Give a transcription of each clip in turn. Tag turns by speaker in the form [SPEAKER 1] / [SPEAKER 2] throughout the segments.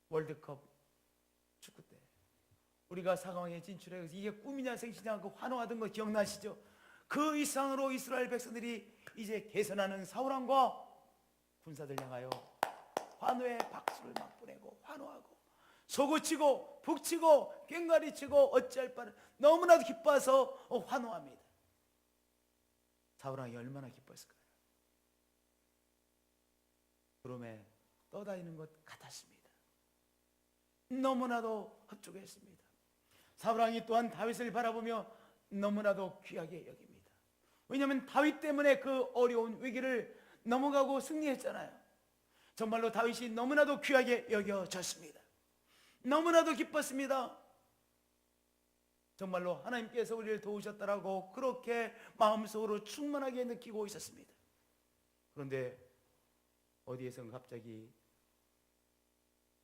[SPEAKER 1] 월드컵 축구 때 우리가 4강에 진출해서 이게 꿈이냐 생시냐 그 환호하던 거 기억나시죠? 그 이상으로 이스라엘 백성들이 이제 개선하는 사울왕과 군사들 향하여 환호의 박수를 막 보내고 환호하고 소고치고 북치고 꽹과리치고 어찌할 바를 너무나도 기뻐서 환호합니다. 사울왕이 얼마나 기뻐했을까요? 구름에 떠다니는 것 같았습니다. 너무나도 흡족했습니다. 사울왕이 또한 다윗을 바라보며 너무나도 귀하게 여깁니다. 왜냐하면 다윗 때문에 그 어려운 위기를 넘어가고 승리했잖아요. 정말로 다윗이 너무나도 귀하게 여겨졌습니다. 너무나도 기뻤습니다. 정말로 하나님께서 우리를 도우셨다라고 그렇게 마음속으로 충만하게 느끼고 있었습니다. 그런데 어디에선가 갑자기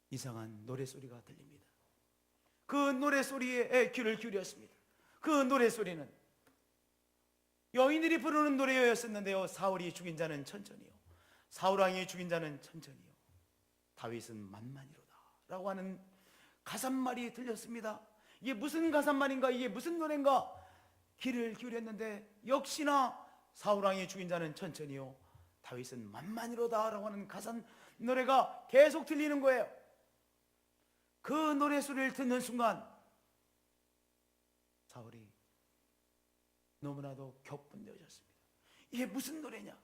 [SPEAKER 1] 이상한 노래소리가 들립니다. 그 노래소리에 귀를 기울였습니다. 그 노래소리는 여인들이 부르는 노래였었는데요. 사울이 죽인 자는 천천히요, 사울왕이 죽인 자는 천천히요, 다윗은 만만이로다 라고 하는 가사말이 들렸습니다. 이게 무슨 가사말인가, 이게 무슨 노래인가 귀를 기울였는데 역시나 사울왕이 죽인 자는 천천히요, 다윗은 만만이로다 라고 하는 가사 노래가 계속 들리는 거예요. 그 노래소리를 듣는 순간 사울이 너무나도 격분되어졌습니다. 이게 무슨 노래냐?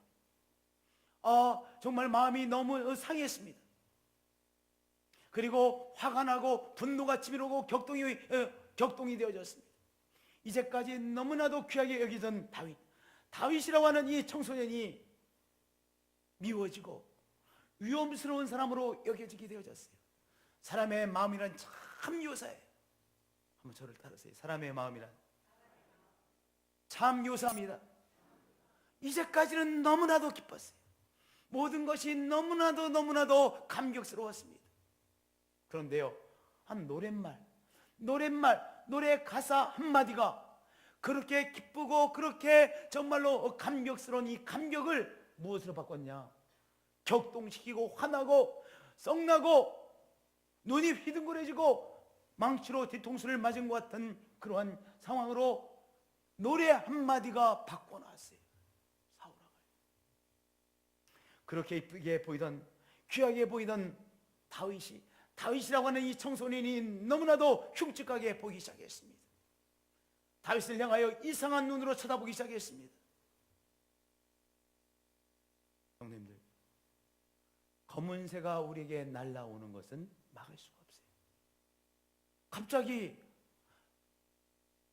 [SPEAKER 1] 정말 마음이 너무 상했습니다. 그리고 화가 나고 분노가 치밀어오고 격동이 되어졌습니다. 이제까지 너무나도 귀하게 여기던 다윗이라고 하는 이 청소년이 미워지고 위험스러운 사람으로 여겨지게 되어졌어요. 사람의 마음이란 참 요사해요. 한번 저를 따르세요. 사람의 마음이란 참 요사합니다. 이제까지는 너무나도 기뻤어요. 모든 것이 너무나도 감격스러웠습니다. 그런데요, 한 노래 가사 한마디가 그렇게 기쁘고 그렇게 정말로 감격스러운 이 감격을 무엇으로 바꿨냐? 격동시키고 화나고 썩나고 눈이 휘둥그레지고 망치로 뒤통수를 맞은 것 같은 그러한 상황으로 노래 한마디가 바꿔놨어요. 사울왕을. 그렇게 이쁘게 보이던, 귀하게 보이던 다윗이라고 하는 이 청소년이 너무나도 흉측하게 보기 시작했습니다. 다윗을 향하여 이상한 눈으로 쳐다보기 시작했습니다. 형님들, 검은 새가 우리에게 날아오는 것은 막을 수가 없어요. 갑자기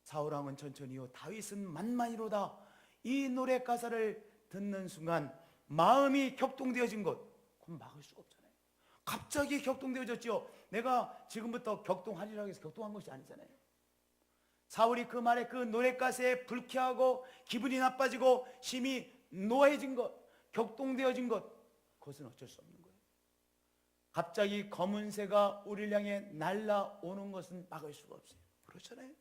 [SPEAKER 1] 사울왕은 천천히요, 다윗은 만만이로다, 이 노래 가사를 듣는 순간 마음이 격동되어진 것, 그건 막을 수가 없잖아요. 갑자기 격동되어졌죠. 내가 지금부터 격동하리라고 해서 격동한 것이 아니잖아요. 사울이 그 말에 그 노래 가사에 불쾌하고 기분이 나빠지고 심히 노해진 것, 격동되어진 것, 그것은 어쩔 수 없는 거예요. 갑자기 검은 새가 우리를 향해 날아오는 것은 막을 수가 없어요. 그렇잖아요.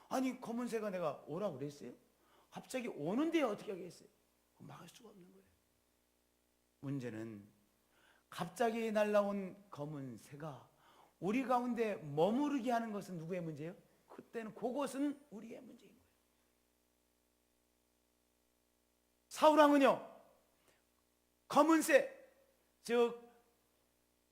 [SPEAKER 1] 아니, 검은 새가 내가 오라고 그랬어요? 갑자기 오는데 어떻게 하겠어요? 막을 수가 없는 거예요. 문제는 갑자기 날아온 검은 새가 우리 가운데 머무르게 하는 것은 누구의 문제예요? 그때는 그것은 우리의 문제인 거예요. 사울왕은요, 검은 새, 즉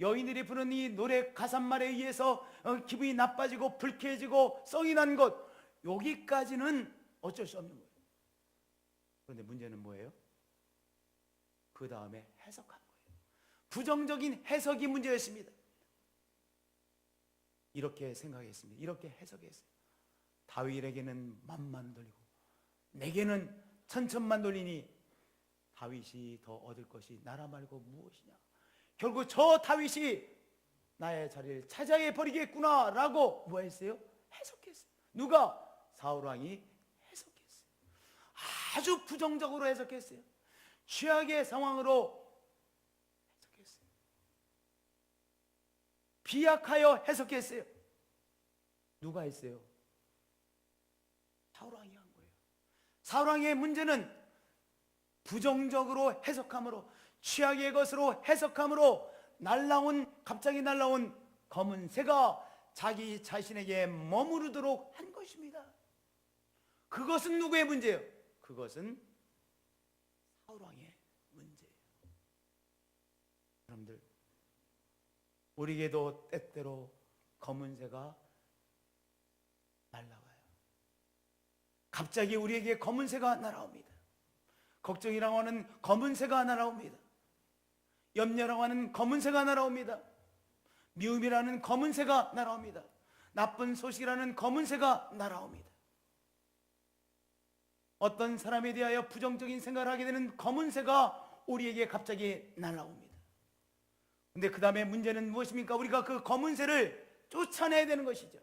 [SPEAKER 1] 여인들이 부르는 이 노래 가사말에 의해서 기분이 나빠지고 불쾌해지고 썩이 난 것, 여기까지는 어쩔 수 없는 거예요. 그런데 문제는 뭐예요? 그 다음에 해석한 거예요. 부정적인 해석이 문제였습니다. 이렇게 생각했습니다. 이렇게 해석했어요. 다윗에게는 만만 돌리고 내게는 천천만 돌리니 다윗이 더 얻을 것이 나라 말고 무엇이냐? 결국 저 다윗이 나의 자리를 차지해 버리겠구나 라고 뭐 했어요? 해석했어요. 누가? 사울왕이 해석했어요. 아주 부정적으로 해석했어요. 최악의 상황으로 해석했어요. 비약하여 해석했어요. 누가 했어요? 사울왕이 한 거예요. 사울왕의 문제는 부정적으로 해석함으로, 최악의 것으로 해석함으로 갑자기 날라온 검은 새가 자기 자신에게 머무르도록 한 것입니다. 그것은 누구의 문제예요? 그것은 사울왕의 문제예요. 여러분들, 우리에게도 때때로 검은 새가 날아와요. 갑자기 우리에게 검은 새가 날아옵니다. 걱정이라고 하는 검은 새가 날아옵니다. 염려라고 하는 검은 새가 날아옵니다. 미움이라는 검은 새가 날아옵니다. 나쁜 소식이라는 검은 새가 날아옵니다. 어떤 사람에 대하여 부정적인 생각을 하게 되는 검은 새가 우리에게 갑자기 날아옵니다. 근데 그 다음에 문제는 무엇입니까? 우리가 그 검은 새를 쫓아내야 되는 것이죠.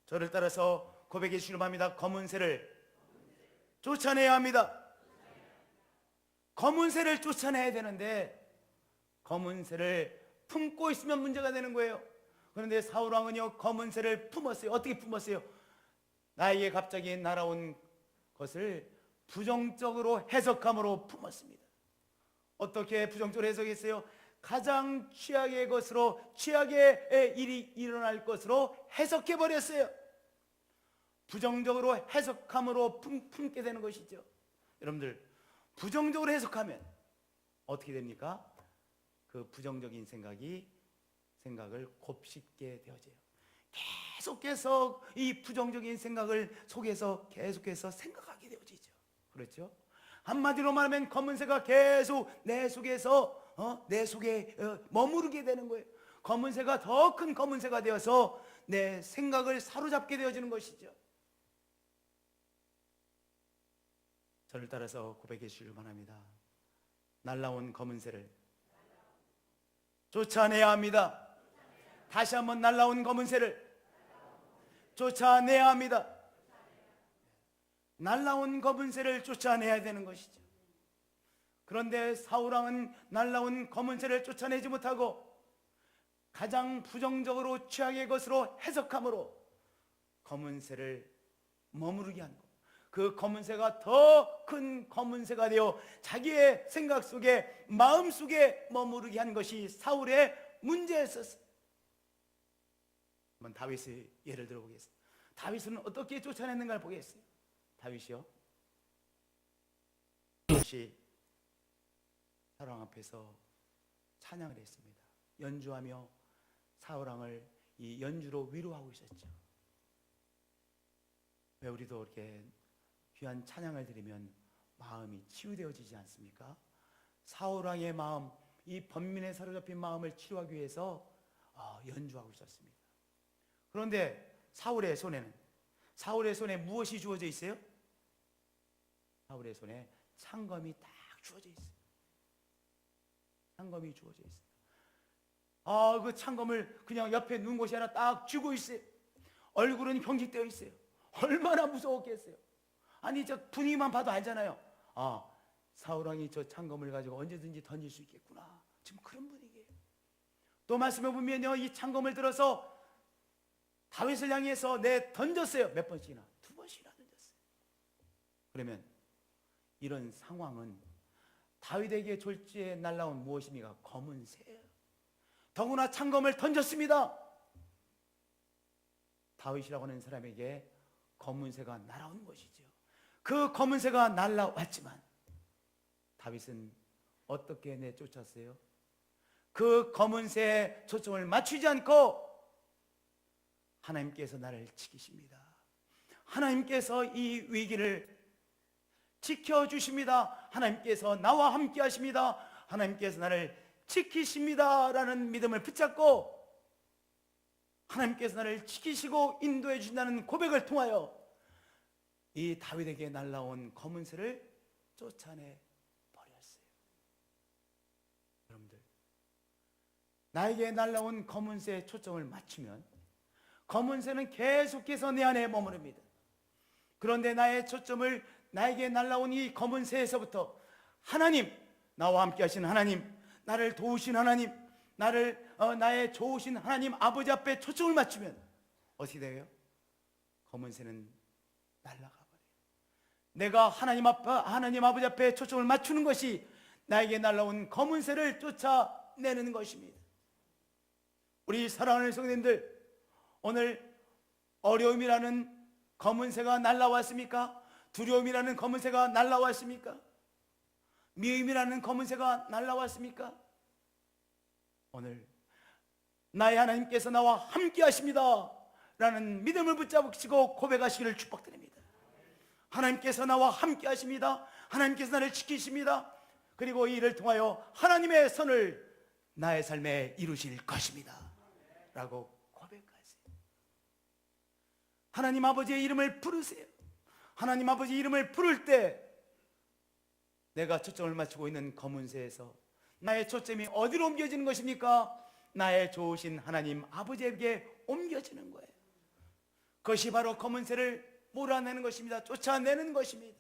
[SPEAKER 1] 저를 따라서 고백해 주시기로 합니다. 검은 새를 쫓아내야 합니다. 검은 새를 쫓아내야 되는데 검은 새를 품고 있으면 문제가 되는 거예요. 그런데 사울왕은요, 검은 새를 품었어요. 어떻게 품었어요? 나에게 갑자기 날아온 것을 부정적으로 해석함으로 품었습니다. 어떻게 부정적으로 해석했어요? 가장 최악의 것으로, 최악의 일이 일어날 것으로 해석해 버렸어요. 부정적으로 해석함으로 품게 되는 것이죠. 여러분들, 부정적으로 해석하면 어떻게 됩니까? 그 부정적인 생각을 곱씹게 되어져요. 계속해서 이 부정적인 생각을 속에서 계속해서 생각하게 되어지죠. 그렇죠? 한마디로 말하면 검은 새가 계속 내 속에서 내 속에 머무르게 되는 거예요. 검은 새가 더 큰 검은 새가 되어서 내 생각을 사로잡게 되어지는 것이죠. 저를 따라서 고백해 주시길 바랍니다. 날라온 검은 새를 쫓아내야 합니다. 다시 한번 날라온 검은 새를 쫓아내야 합니다. 날라온 검은 새를 쫓아내야 되는 것이죠. 그런데 사울왕은 날라온 검은 새를 쫓아내지 못하고 가장 부정적으로 최악의 것으로 해석함으로 검은 새를 머무르게 한 것. 그 검은 새가 더 큰 검은 새가 되어 자기의 생각 속에, 마음 속에 머무르게 한 것이 사울의 문제였었어요. 한번 다윗의 예를 들어보겠습니다. 다윗은 어떻게 쫓아냈는가를 보겠어요. 다윗이요, 다윗이 사울왕 앞에서 찬양을 했습니다. 연주하며 사울왕을 이 연주로 위로하고 있었죠. 왜 우리도 이렇게 귀한 찬양을 드리면 마음이 치유되어지지 않습니까? 사울왕의 마음, 이 번민에 사로잡힌 마음을 치유하기 위해서 연주하고 있었습니다. 그런데 사울의 손에 무엇이 주어져 있어요? 사울의 손에 창검이 딱 주어져 있어요. 창검이 주어져 있어요. 그 창검을 그냥 옆에 눈 곳이 하나 딱 쥐고 있어요. 얼굴은 경직되어 있어요. 얼마나 무서웠겠어요. 아니, 저 분위기만 봐도 알잖아요. 사울왕이 저 창검을 가지고 언제든지 던질 수 있겠구나. 지금 그런 분위기예요. 또 말씀해 보면요, 이 창검을 들어서 다윗을 향해서 던졌어요. 몇 번씩이나? 2번씩이나 던졌어요. 그러면 이런 상황은 다윗에게 졸지에 날라온 무엇입니까? 검은 새예요. 더구나 창검을 던졌습니다. 다윗이라고 하는 사람에게 검은 새가 날아온 것이죠. 그 검은 새가 날아왔지만 다윗은 어떻게 내쫓았어요? 그 검은 새에 초점을 맞추지 않고 하나님께서 나를 지키십니다. 하나님께서 이 위기를 지켜주십니다. 하나님께서 나와 함께 하십니다. 하나님께서 나를 지키십니다 라는 믿음을 붙잡고 하나님께서 나를 지키시고 인도해 주신다는 고백을 통하여 이 다윗에게 날라온 검은 새를 쫓아내 버렸어요. 여러분들, 나에게 날라온 검은 새에 초점을 맞추면 검은 새는 계속해서 내 안에 머무릅니다. 그런데 나의 초점을 나에게 날라온 이 검은 새에서부터 하나님, 나와 함께 하신 하나님, 나를 도우신 하나님, 나의 좋으신 하나님 아버지 앞에 초점을 맞추면 어떻게 돼요? 검은 새는 날아가 버려요. 내가 하나님 아버지 앞에 초점을 맞추는 것이 나에게 날라온 검은 새를 쫓아내는 것입니다. 우리 사랑하는 성도님들, 오늘 어려움이라는 검은 새가 날라왔습니까? 두려움이라는 검은 새가 날라왔습니까? 미움이라는 검은 새가 날라왔습니까? 오늘 나의 하나님께서 나와 함께 하십니다 라는 믿음을 붙잡으시고 고백하시기를 축복드립니다. 하나님께서 나와 함께 하십니다. 하나님께서 나를 지키십니다. 그리고 이 일을 통하여 하나님의 선을 나의 삶에 이루실 것입니다 라고 고백하세요. 하나님 아버지의 이름을 부르세요. 하나님 아버지의 이름을 부를 때 내가 초점을 맞추고 있는 검은새에서 나의 초점이 어디로 옮겨지는 것입니까? 나의 좋으신 하나님 아버지에게 옮겨지는 거예요. 그것이 바로 검은새를 몰아내는 것입니다. 쫓아내는 것입니다.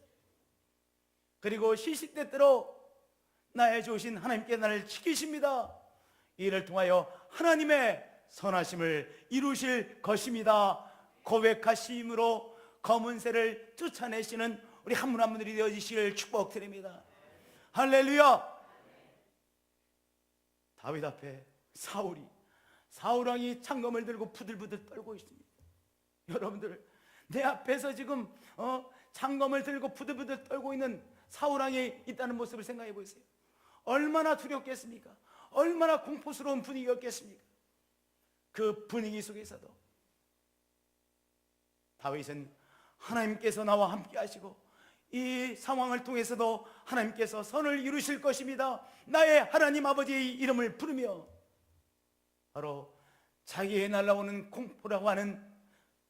[SPEAKER 1] 그리고 시시때때로 나의 좋으신 하나님께 나를 지키십니다. 이를 통하여 하나님의 선하심을 이루실 것입니다 고백하심으로 검은새를 쫓아내시는 우리 한 분 한 분들이 되어주시기를 축복드립니다. 할렐루야. 다윗 앞에 사울왕이 창검을 들고 부들부들 떨고 있습니다. 여러분들, 내 앞에서 지금 창검을 들고 부들부들 떨고 있는 사울왕이 있다는 모습을 생각해 보세요. 얼마나 두렵겠습니까? 얼마나 공포스러운 분위기였겠습니까? 그 분위기 속에서도 다윗은 하나님께서 나와 함께 하시고 이 상황을 통해서도 하나님께서 선을 이루실 것입니다 나의 하나님 아버지의 이름을 부르며 바로 자기의 날아오는 공포라고 하는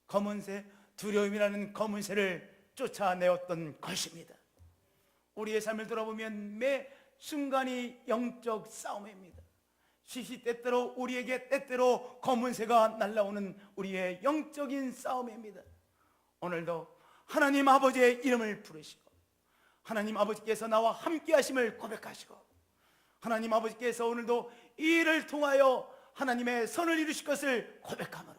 [SPEAKER 1] 검은새, 두려움이라는 검은새를 쫓아내었던 것입니다. 우리의 삶을 돌아보면 매 순간이 영적 싸움입니다. 시시때때로 우리에게 때때로 검은새가 날아오는 우리의 영적인 싸움입니다. 오늘도 하나님 아버지의 이름을 부르시고 하나님 아버지께서 나와 함께 하심을 고백하시고 하나님 아버지께서 오늘도 이 일을 통하여 하나님의 선을 이루실 것을 고백함으로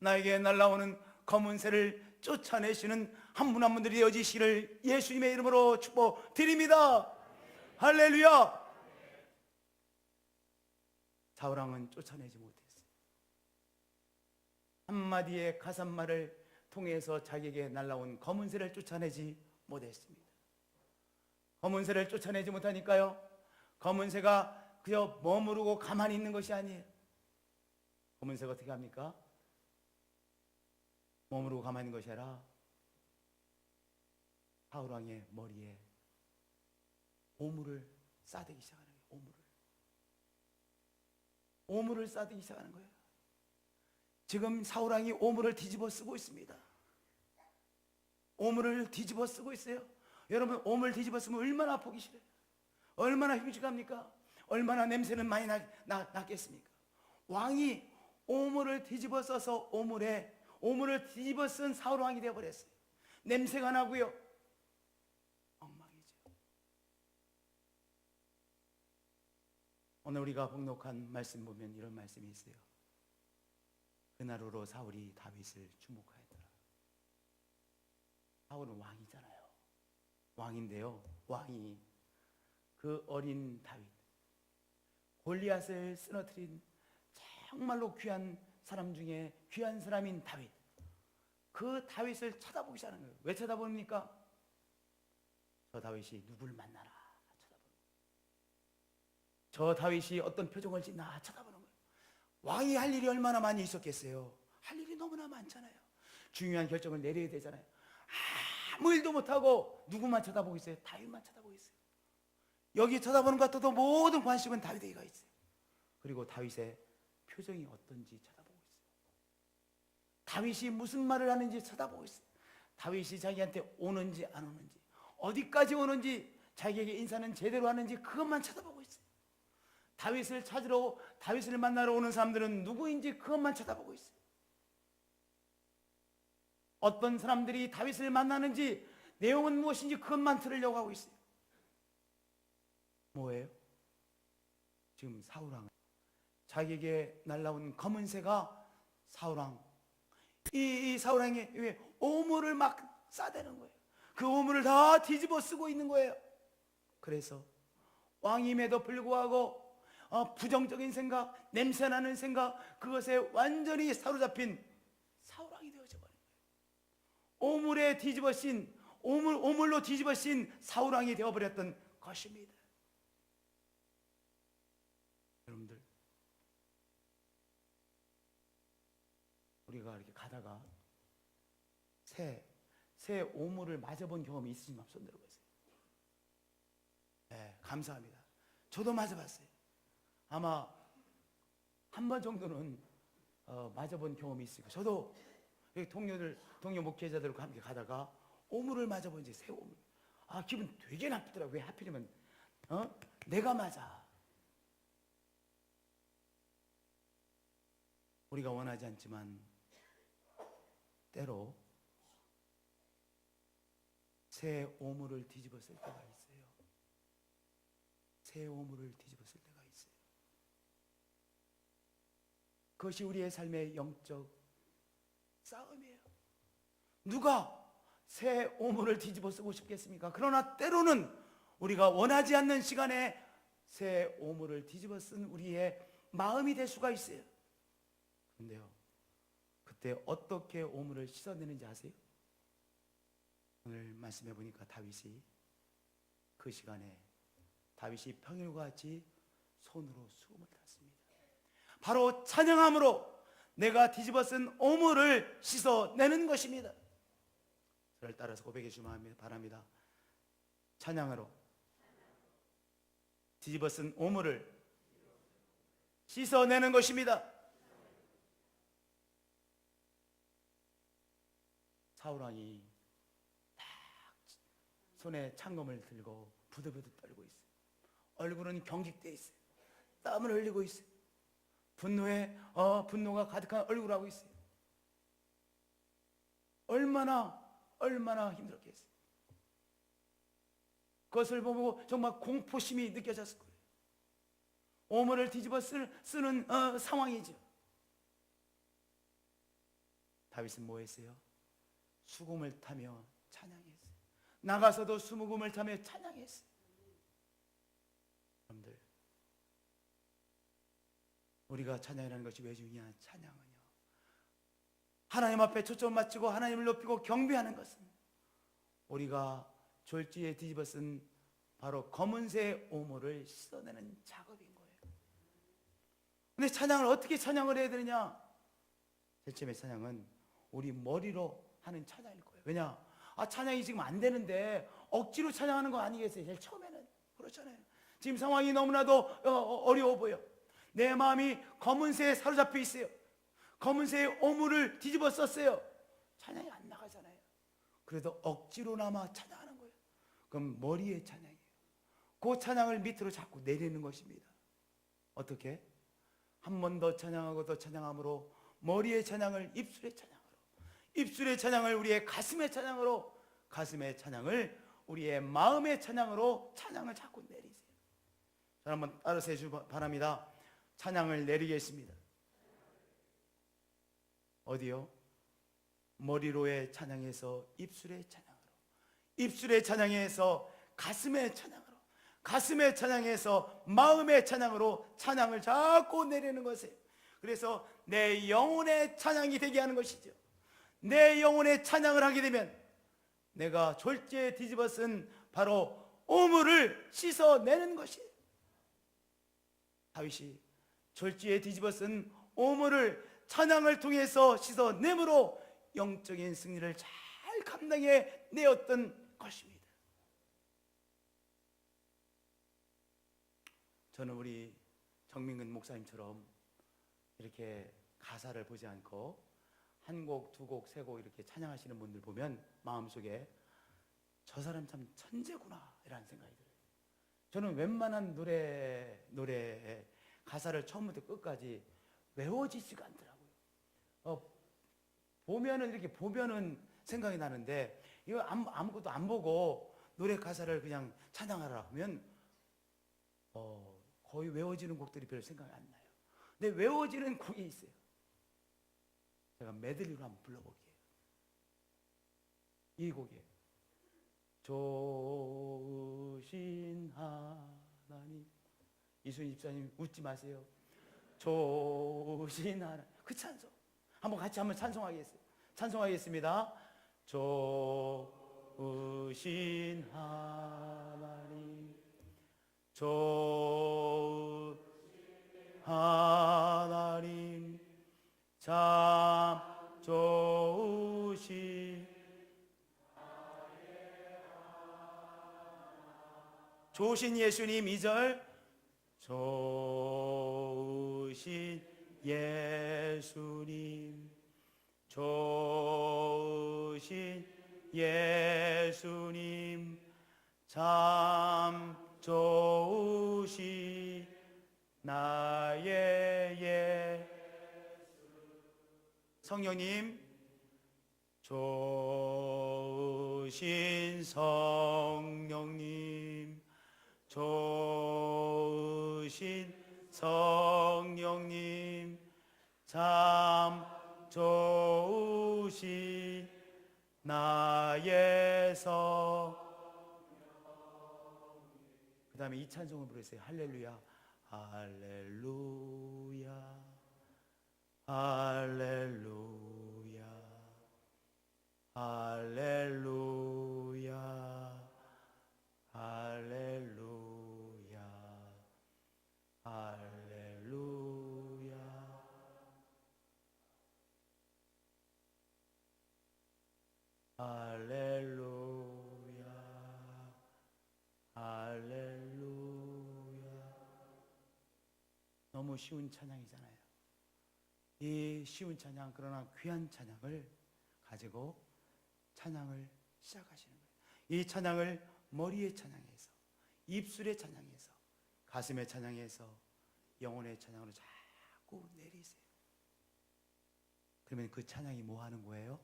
[SPEAKER 1] 나에게 날아오는 검은새를 쫓아내시는 한 분 한 분들이 되어지시기를 예수님의 이름으로 축복드립니다. 할렐루야. 사울왕은 쫓아내지 못했어요. 한마디의 가산말을 통해서 자기에게 날아온 검은새를 쫓아내지 못했습니다. 검은새를 쫓아내지 못하니까요, 검은새가 그저 머무르고 가만히 있는 것이 아니에요. 검은새가 어떻게 합니까? 머무르고 가만히 있는 것이 아니라 사울왕의 머리에 오물을 싸대기 시작하는 거예요. 오물을 싸대기 시작하는 거예요. 지금 사울왕이 오물을 뒤집어 쓰고 있습니다. 오물을 뒤집어 쓰고 있어요. 여러분, 오물 뒤집어 쓰면 얼마나 보기 싫어요? 얼마나 흉측합니까? 얼마나 냄새는 많이 났겠습니까? 왕이 오물을 뒤집어 써서 오물을 뒤집어 쓴 사울왕이 되어버렸어요. 냄새가 나고요, 엉망이죠. 오늘 우리가 복록한 말씀 보면 이런 말씀이 있어요. 그날으로 사울이 다윗을 주목하였더라. 사울은 왕이잖아요. 왕인데요, 왕이 그 어린 다윗, 골리앗을 쓰러뜨린 정말로 귀한 사람 중에 귀한 사람인 다윗, 그 다윗을 쳐다보기 시작하는 거예요. 왜 쳐다봅니까? 저 다윗이 누굴 만나나 쳐다보는 거예요. 저 다윗이 어떤 표정을 짓나 쳐다보는 거예요. 왕이 할 일이 얼마나 많이 있었겠어요. 할 일이 너무나 많잖아요. 중요한 결정을 내려야 되잖아요. 아무 일도 못하고 누구만 쳐다보고 있어요? 다윗만 쳐다보고 있어요. 여기 쳐다보는 것 같아도 모든 관심은 다윗에게 있어요. 그리고 다윗의 표정이 어떤지 쳐다보고 있어요. 다윗이 무슨 말을 하는지 쳐다보고 있어요. 다윗이 자기한테 오는지 안 오는지, 어디까지 오는지, 자기에게 인사는 제대로 하는지 그것만 쳐다보고 있어요. 다윗을 찾으러, 다윗을 만나러 오는 사람들은 누구인지 그것만 쳐다보고 있어요. 어떤 사람들이 다윗을 만나는지, 내용은 무엇인지 그것만 들으려고 하고 있어요. 뭐예요? 지금 사울왕, 자기에게 날라온 검은새가 사울왕, 이 사울왕이 오물을 막 싸대는 거예요. 그 오물을 다 뒤집어 쓰고 있는 거예요. 그래서 왕임에도 불구하고 부정적인 생각, 냄새나는 생각, 그것에 완전히 사로잡힌 사울왕이 되어져 버린 거예요. 오물로 뒤집어진 사울왕이 되어버렸던 것입니다. 여러분들, 우리가 이렇게 가다가 새 오물을 맞아본 경험이 있으시면 손 들어보세요. 네, 감사합니다. 저도 맞아봤어요. 아마 한 번 정도는 맞아본 경험이 있으니까 저도 동료 목회자들과 함께 가다가 오물을 맞아본 이제 새 오물. 기분 되게 나쁘더라고요. 왜 하필이면 내가 맞아. 우리가 원하지 않지만 때로 새 오물을 뒤집었을 때가 있어요. 새 오물을 뒤집었을 때가 있어요. 그것이 우리의 삶의 영적 싸움이에요. 누가 새 오물을 뒤집어 쓰고 싶겠습니까? 그러나 때로는 우리가 원하지 않는 시간에 새 오물을 뒤집어 쓴 우리의 마음이 될 수가 있어요. 그런데요, 그때 어떻게 오물을 씻어내는지 아세요? 오늘 말씀해 보니까 다윗이 그 시간에 다윗이 평일과 같이 손으로 수금을 탔습니다. 바로 찬양함으로 내가 뒤집어 쓴 오물을 씻어내는 것입니다. 저를 따라서 고백해 주시기 바랍니다. 찬양으로 뒤집어 쓴 오물을 씻어내는 것입니다. 사울왕이 딱 손에 창검을 들고 부들부들 떨고 있어요. 얼굴은 경직되어 있어요. 땀을 흘리고 있어요. 분노가 가득한 얼굴을 하고 있어요. 얼마나 힘들었겠어요. 그것을 보고 정말 공포심이 느껴졌을 거예요. 오물을 뒤집어 쓰는 상황이죠. 다윗은 뭐 했어요? 수금을 타며 찬양했어요. 나가서도 수금을 타며 찬양했어요. 여러분들, 우리가 찬양이라는 것이 왜 중요하냐? 찬양은요, 하나님 앞에 초점 맞추고 하나님을 높이고 경배하는 것은 우리가 졸지에 뒤집어 쓴 바로 검은새 오물을 씻어내는 작업인 거예요. 근데 찬양을 어떻게 찬양을 해야 되느냐? 제일 처음에 찬양은 우리 머리로 하는 찬양일 거예요. 왜냐? 찬양이 지금 안 되는데 억지로 찬양하는 거 아니겠어요? 제일 처음에는 그렇잖아요. 지금 상황이 너무나도 어려워 보여. 내 마음이 검은새에 사로잡혀 있어요. 검은새의 오물을 뒤집어 썼어요. 찬양이 안 나가잖아요. 그래도 억지로나마 찬양하는 거예요. 그럼 머리의 찬양이에요. 그 찬양을 밑으로 자꾸 내리는 것입니다. 어떻게? 한 번 더 찬양하고 더 찬양함으로 머리의 찬양을 입술의 찬양으로, 입술의 찬양을 우리의 가슴의 찬양으로, 가슴의 찬양을 우리의 마음의 찬양으로 찬양을 자꾸 내리세요. 자, 한번 따라서 해주시기 바랍니다. 찬양을 내리겠습니다. 어디요? 머리로의 찬양에서 입술의 찬양으로, 입술의 찬양에서 가슴의 찬양으로, 가슴의 찬양에서 마음의 찬양으로 찬양을 자꾸 내리는 것이에요. 그래서 내 영혼의 찬양이 되게 하는 것이죠. 내 영혼의 찬양을 하게 되면 내가 졸지에 뒤집어 쓴 바로 오물을 씻어내는 것이에요. 다윗이 졸지에 뒤집어 쓴 오물을 찬양을 통해서 씻어내므로 영적인 승리를 잘 감당해 내었던 것입니다. 저는 우리 정민근 목사님처럼 이렇게 가사를 보지 않고 한 곡, 두 곡, 세 곡 이렇게 찬양하시는 분들 보면 마음속에 저 사람 참 천재구나 이라는 생각이 들어요. 저는 웬만한 노래의 가사를 처음부터 끝까지 외워지지가 않더라고요. 보면은 이렇게 보면은 생각이 나는데 이거 아무것도 안 보고 노래 가사를 그냥 찬양하라 하면 거의 외워지는 곡들이 별로 생각이 안 나요. 근데 외워지는 곡이 있어요. 제가 메들리로 한번 불러볼게요. 이 곡이에요. 좋으신 하나님, 이순희 집사님 웃지 마세요. 좋으신 하나님. 그 찬송 한번 같이 한번 찬송하겠습니다. 좋으신 하나님, 좋으신 하나님, 참 좋으신 예수님. 2절 좋으신 예수님, 좋으신 예수님, 참 좋으신 나의 성령님, 좋으신 성령님, 좋으신 성령님, 참 좋으신 나의 그 다음에 이 찬송을 부르세요. 할렐루야, 할렐루야, 할렐루야, 할렐루야, 할렐루야, 할렐루야, 할렐루야, 할렐루야. 너무 쉬운 찬양이잖아요. 이 쉬운 찬양, 그러나 귀한 찬양을 가지고 찬양을 시작하시는 거예요. 이 찬양을 머리의 찬양에서, 입술의 찬양에서, 가슴의 찬양에서, 영혼의 찬양으로 자꾸 내리세요. 그러면 그 찬양이 뭐 하는 거예요?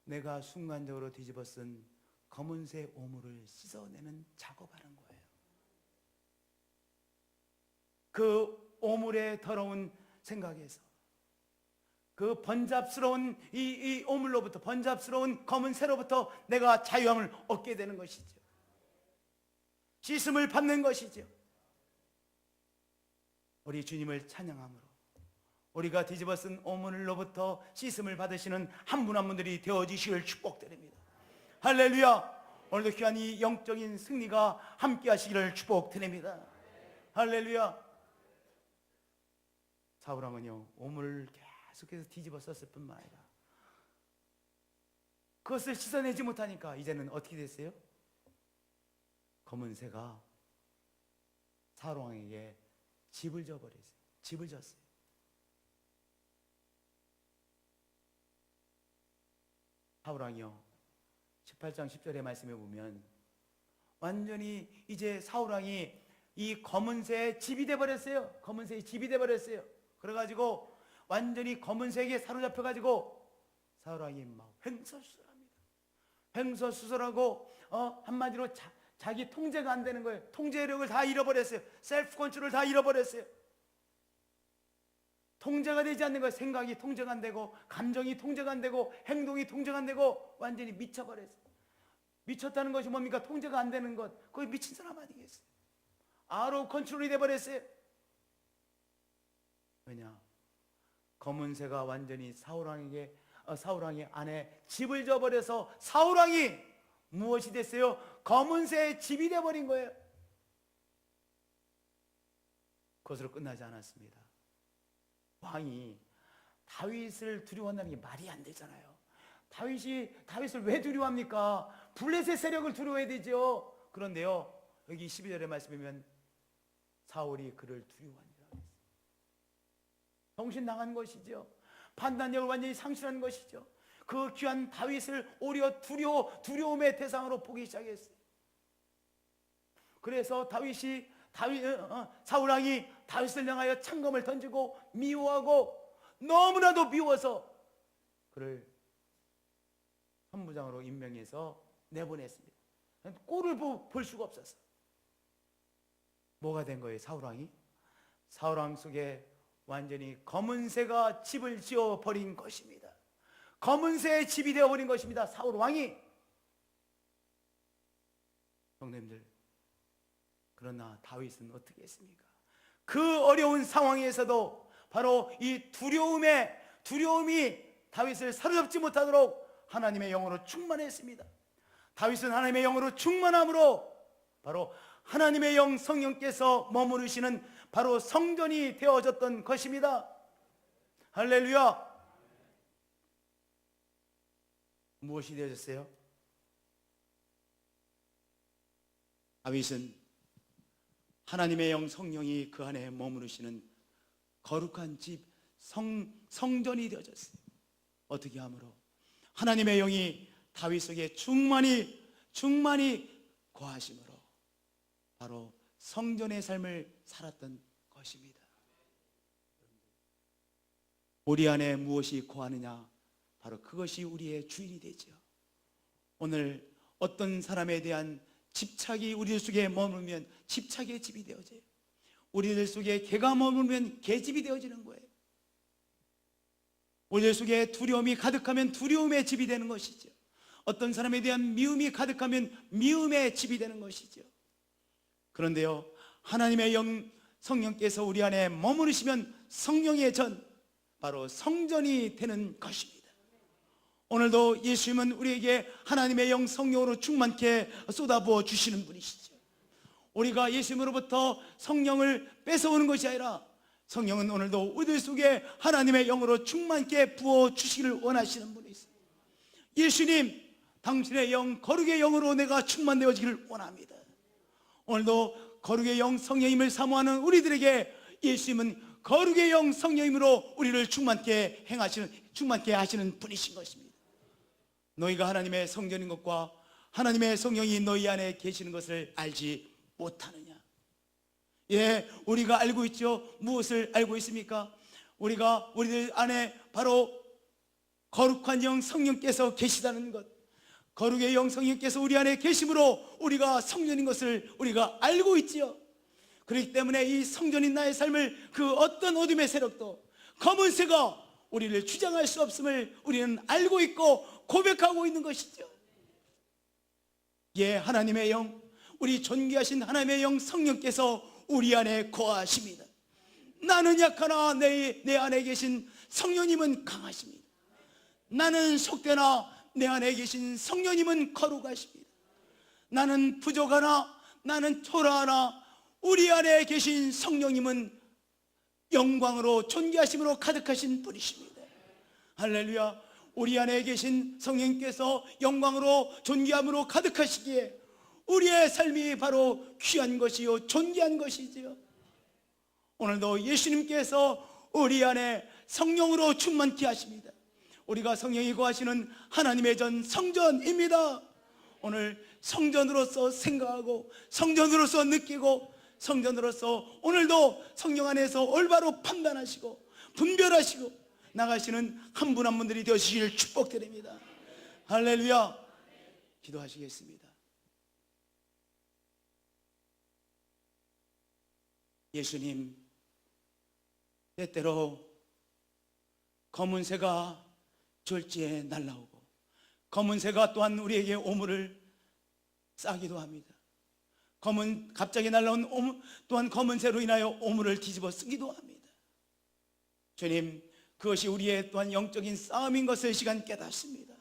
[SPEAKER 1] 내가 순간적으로 뒤집어 쓴 검은새 오물을 씻어내는 작업하는 거예요. 그 오물의 더러운 생각에서, 그 번잡스러운 이 오물로부터, 번잡스러운 검은새로부터 내가 자유함을 얻게 되는 것이죠. 씻음을 받는 것이죠. 우리 주님을 찬양함으로 우리가 뒤집어 쓴 오물로부터 씻음을 받으시는 한 분 한 분들이 되어지시길 축복드립니다. 할렐루야. 오늘도 귀한 이 영적인 승리가 함께 하시기를 축복드립니다. 할렐루야. 사울왕은요, 오물을 계속해서 뒤집어 썼을 뿐만 아니라 그것을 씻어내지 못하니까 이제는 어떻게 됐어요? 검은새가 사울왕에게 집을 져버렸어요. 집을 졌어요. 사울왕이요, 18장 10절의 말씀에 보면 완전히 이제 사울왕이 이 검은새의 집이 돼버렸어요. 검은새의 집이 돼버렸어요. 그래가지고 완전히 검은새에게 사로잡혀가지고 사울왕이 막 횡설수설합니다. 횡설수설하고 한마디로 자기 통제가 안 되는 거예요. 통제력을 다 잃어버렸어요. 셀프 컨트롤을 다 잃어버렸어요. 통제가 되지 않는 거예요. 생각이 통제가 안 되고, 감정이 통제가 안 되고, 행동이 통제가 안 되고, 완전히 미쳐버렸어요. 미쳤다는 것이 뭡니까? 통제가 안 되는 것. 거기 미친 사람 아니겠어요? 아웃 오브 컨트롤이 돼버렸어요. 왜냐? 검은새가 완전히 사울왕의 안에 집을 져버려서 사울왕이 무엇이 됐어요? 검은새의 집이 돼버린 거예요. 그것으로 끝나지 않았습니다. 왕이 다윗을 두려워한다는 게 말이 안 되잖아요. 다윗을 왜 두려워합니까? 블레셋 세력을 두려워해야 되죠. 그런데요, 여기 12절의 말씀에 보면 사울이 그를 두려워하니라 그랬어요. 정신 나간 것이죠. 판단력을 완전히 상실한 것이죠. 그 귀한 다윗을 오히려 두려움의 대상으로 보기 시작했어요. 그래서 사울왕이 다윗을 향하여 창검을 던지고 미워하고, 너무나도 미워서 그를 선부장으로 임명해서 내보냈습니다. 꼴을 볼 수가 없었어. 뭐가 된 거예요? 사울왕 속에 완전히 검은새가 집을 지어버린 것입니다. 검은새의 집이 되어버린 것입니다. 사울왕이. 성도님들, 그러나 다윗은 어떻게 했습니까? 그 어려운 상황에서도 바로 이 두려움이 다윗을 사로잡지 못하도록 하나님의 영으로 충만했습니다. 다윗은 하나님의 영으로 충만함으로 바로 하나님의 영 성령께서 머무르시는 바로 성전이 되어졌던 것입니다. 할렐루야. 무엇이 되어졌어요? 다윗은 하나님의 영 성령이 그 안에 머무르시는 거룩한 집 성전이 되어졌어요. 어떻게 함으로? 하나님의 영이 다윗 속에 충만히 거하심으로 바로 성전의 삶을 살았던 것입니다. 우리 안에 무엇이 거하느냐? 바로 그것이 우리의 주인이 되죠. 오늘 어떤 사람에 대한 집착이 우리들 속에 머물면 집착의 집이 되어져요. 우리들 속에 개가 머물면 개집이 되어지는 거예요. 우리들 속에 두려움이 가득하면 두려움의 집이 되는 것이죠. 어떤 사람에 대한 미움이 가득하면 미움의 집이 되는 것이죠. 그런데요, 하나님의 영 성령께서 우리 안에 머무르시면 성령의 전, 바로 성전이 되는 것입니다. 오늘도 예수님은 우리에게 하나님의 영 성령으로 충만케 쏟아부어 주시는 분이시죠. 우리가 예수님으로부터 성령을 뺏어오는 것이 아니라 성령은 오늘도 우리들 속에 하나님의 영으로 충만케 부어 주시기를 원하시는 분이세요. 예수님, 당신의 영, 거룩의 영으로 내가 충만되어지기를 원합니다. 오늘도 거룩의 영 성령님을 사모하는 우리들에게 예수님은 거룩의 영 성령님으로 우리를 충만케 하시는 분이신 것입니다. 너희가 하나님의 성전인 것과 하나님의 성령이 너희 안에 계시는 것을 알지 못하느냐? 예, 우리가 알고 있죠. 무엇을 알고 있습니까? 우리들 안에 바로 거룩한 영 성령께서 계시다는 것, 거룩의 영 성령께서 우리 안에 계심으로 우리가 성전인 것을 우리가 알고 있지요. 그렇기 때문에 이 성전인 나의 삶을 그 어떤 어둠의 세력도, 검은 새가 우리를 주장할 수 없음을 우리는 알고 있고 고백하고 있는 것이죠. 예, 하나님의 영, 우리 존귀하신 하나님의 영 성령께서 우리 안에 거하십니다. 나는 약하나 내 안에 계신 성령님은 강하십니다. 나는 속되나 내 안에 계신 성령님은 거룩하십니다. 나는 부족하나 나는 초라하나 우리 안에 계신 성령님은 영광으로 존귀하심으로 가득하신 분이십니다. 할렐루야. 우리 안에 계신 성령님께서 영광으로 존귀함으로 가득하시기에 우리의 삶이 바로 귀한 것이요 존귀한 것이지요. 오늘도 예수님께서 우리 안에 성령으로 충만케 하십니다. 우리가 성령이 거하시는 하나님의 전 성전입니다. 오늘 성전으로서 생각하고 성전으로서 느끼고 성전으로서 오늘도 성령 안에서 올바로 판단하시고 분별하시고 나가시는 한 분 한 분들이 되시길 축복드립니다. 할렐루야. 기도하시겠습니다. 예수님, 때때로 검은 새가 졸지에 날라오고 검은 새가 또한 우리에게 오물을 싸기도 합니다. 갑자기 날라온 또한 검은 새로 인하여 오물을 뒤집어 쓰기도 합니다. 주님, 그것이 우리의 또한 영적인 싸움인 것을 시간 깨닫습니다.